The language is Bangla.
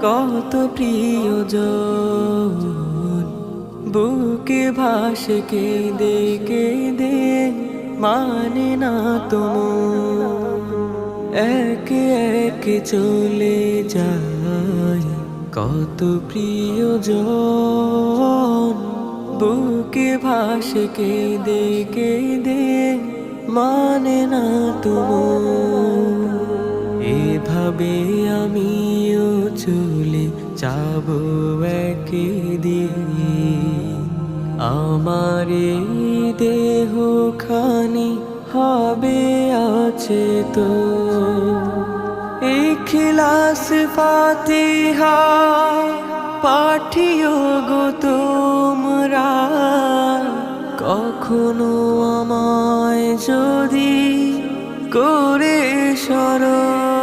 কত প্রিয়জন বুকে ভাসে কেঁদে কেঁদে মানে না তুম একে একে চলে যায় কত প্রিয়জন বুকে ভাসে কেঁদে কেঁদে মানে না তুম এভাবে আমিও চলে যাব একদিন আমার এই দেহ খানি হবে আছে তো ইখলাস ফাতিহা পাঠিও গো তোমরা কখনো আমায় যদি করে স্মরণ